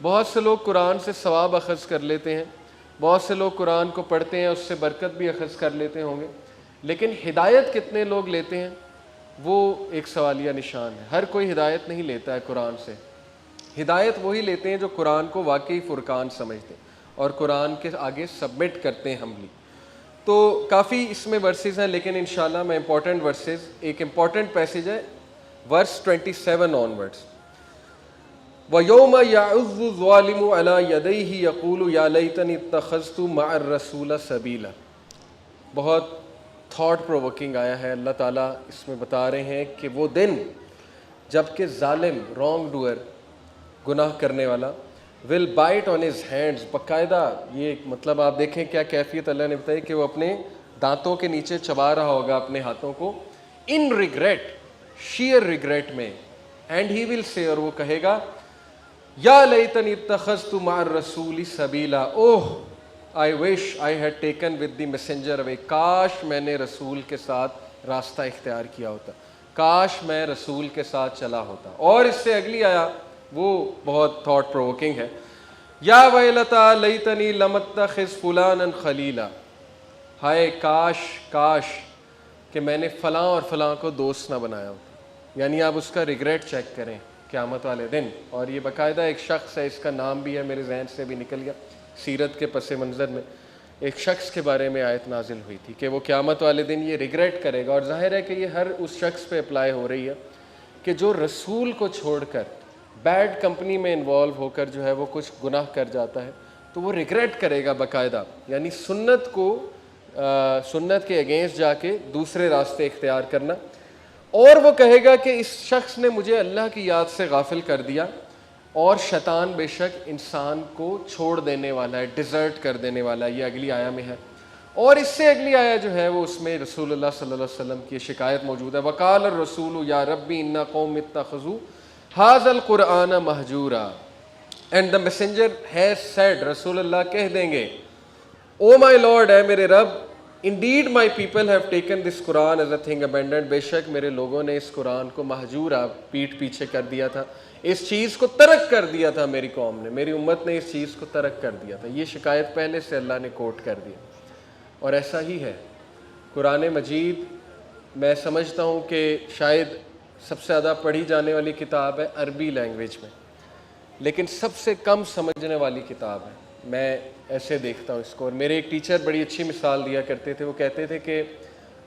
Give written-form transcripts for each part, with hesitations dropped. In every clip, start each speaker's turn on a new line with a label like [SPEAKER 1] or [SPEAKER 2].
[SPEAKER 1] بہت سے لوگ قرآن سے ثواب اخذ کر لیتے ہیں، بہت سے لوگ قرآن کو پڑھتے ہیں، اس سے برکت بھی اخذ کر لیتے ہوں گے، لیکن ہدایت کتنے لوگ لیتے ہیں وہ ایک سوالیہ نشان ہے۔ ہر کوئی ہدایت نہیں لیتا ہے قرآن سے، ہدایت وہی لیتے ہیں جو قرآن کو واقعی فرقان سمجھتے ہیں اور قرآن کے آگے سبمٹ کرتے ہیں ہمبلی۔ تو کافی اس میں ورسز ہیں، لیکن انشاءاللہ میں امپورٹنٹ ورسز، ایک امپورٹنٹ پیسج ہے ورس 27 آنورڈس۔ وَيَوْمَ يَعُضُّ الظَّالِمُ عَلَى يَدَيْهِ يَقُولُ يَا لَيْتَنِي اتَّخَذْتُ مَعَ الرَّسُولِ سَبِيلًا۔ بہت تھاٹ پرووکنگ آیا ہے، اللہ تعالیٰ اس میں بتا رہے ہیں کہ وہ دن جب کہ ظالم، رانگ ڈوئر، گناہ کرنے والا، ول بائٹ آن ہز ہینڈز، باقاعدہ یہ مطلب آپ دیکھیں کیا کیفیت اللہ نے بتائی کہ وہ اپنے دانتوں کے نیچے چبا رہا ہوگا اپنے ہاتھوں کو، ان ریگریٹ، شیئر ریگریٹ میں، اینڈ ہی ول سے، اور وہ کہے گا یا لیتنی اتخذت مع الرسول سبیلا، oh I wish I had taken with the messenger a way, کاش میں نے رسول کے ساتھ راستہ اختیار کیا ہوتا، کاش میں رسول کے ساتھ چلا ہوتا۔ اور اس سے اگلی آیا وہ بہت تھاٹ پرووکنگ ہے، یا ویلتا لیتنی لم اتخذ فلانا خلیلا، ہائے کاش کاش کہ میں نے فلاں اور فلاں کو دوست نہ بنایا ہوتا۔ یعنی آپ اس کا ریگریٹ چیک کریں قیامت والے دن، اور یہ باقاعدہ ایک شخص ہے، اس کا نام بھی ہے، میرے ذہن سے بھی نکل گیا، سیرت کے پس منظر میں ایک شخص کے بارے میں آیت نازل ہوئی تھی کہ وہ قیامت والے دن یہ ریگریٹ کرے گا، اور ظاہر ہے کہ یہ ہر اس شخص پہ اپلائی ہو رہی ہے کہ جو رسول کو چھوڑ کر بیڈ کمپنی میں انوالو ہو کر جو ہے وہ کچھ گناہ کر جاتا ہے تو وہ ریگریٹ کرے گا باقاعدہ، یعنی سنت کے اگینسٹ جا کے دوسرے راستے اختیار کرنا، اور وہ کہے گا کہ اس شخص نے مجھے اللہ کی یاد سے غافل کر دیا، اور شیطان بے شک انسان کو چھوڑ دینے والا ہے، ڈیزرٹ کر دینے والا ہے، یہ اگلی آیا میں ہے۔ اور اس سے اگلی آیا جو ہے وہ اس میں رسول اللہ صلی اللہ علیہ وسلم کی شکایت موجود ہے، وقال الرسول یا ربی ان قوم اتخذوا ھذا القرآن مہجورا، and the messenger has said, رسول اللہ کہہ دیں گے، او مائی لارڈ، اے میرے رب، indeed my people have taken this Quran as a thing abandoned, بے شک میرے لوگوں نے اس قرآن کو مہجورا، پیٹ پیچھے کر دیا تھا، اس چیز کو ترک کر دیا تھا، میری قوم نے، میری امت نے اس چیز کو ترک کر دیا تھا۔ یہ شکایت پہلے سے اللہ نے کوٹ کر دیا، اور ایسا ہی ہے۔ قرآن مجید میں سمجھتا ہوں کہ شاید سب سے زیادہ پڑھی جانے والی کتاب ہے عربی لینگویج میں، لیکن سب سے کم سمجھنے والی کتاب ہے، میں ایسے دیکھتا ہوں اس کو۔ اور میرے ایک ٹیچر بڑی اچھی مثال دیا کرتے تھے، وہ کہتے تھے کہ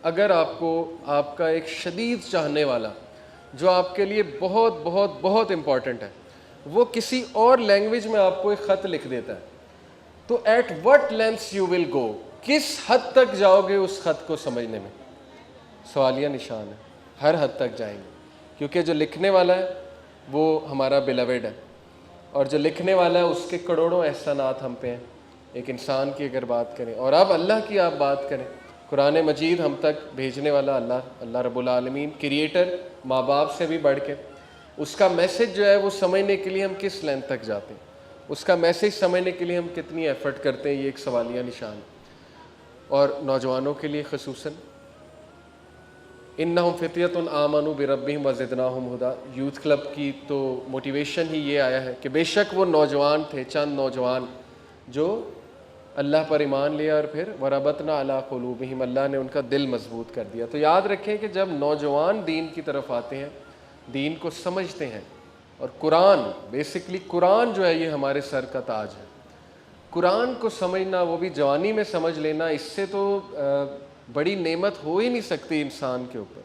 [SPEAKER 1] اگر آپ کو آپ کا ایک شدید چاہنے والا جو آپ کے لیے بہت بہت بہت امپورٹنٹ ہے، وہ کسی اور لینگویج میں آپ کو ایک خط لکھ دیتا ہے، تو at what lengths you will go, کس حد تک جاؤ گے اس خط کو سمجھنے میں؟ سوالیہ نشان ہے، ہر حد تک جائیں گے، کیونکہ جو لکھنے والا ہے وہ ہمارا بیلوڈ ہے، اور جو لکھنے والا ہے اس کے کروڑوں احسانات ہم پہ ہیں، ایک انسان کی اگر بات کریں، اور اب اللہ کی آپ بات کریں، قرآن مجید ہم تک بھیجنے والا اللہ رب العالمین، کریٹر، ماں باپ سے بھی بڑھ کے، اس کا میسج جو ہے وہ سمجھنے کے لیے ہم کس لینتھ تک جاتے ہیں، اس کا میسج سمجھنے کے لیے ہم کتنی ایفرٹ کرتے ہیں، یہ ایک سوالیہ نشان ہے۔ اور نوجوانوں کے لیے خصوصاً انہم فتیۃ آمنوا بربہم وزدناہم ہدیٰ، یوتھ کلب کی تو موٹیویشن ہی یہ آیا ہے کہ بے شک وہ نوجوان تھے، چند نوجوان جو اللہ پر ایمان لیا، اور پھر وربطنا علی قلوبہم، اللہ نے ان کا دل مضبوط کر دیا۔ تو یاد رکھیں کہ جب نوجوان دین کی طرف آتے ہیں، دین کو سمجھتے ہیں، اور قرآن، بیسکلی قرآن جو ہے یہ ہمارے سر کا تاج ہے، قرآن کو سمجھنا، وہ بھی جوانی میں سمجھ لینا، اس سے تو بڑی نعمت ہو ہی نہیں سکتی انسان کے اوپر۔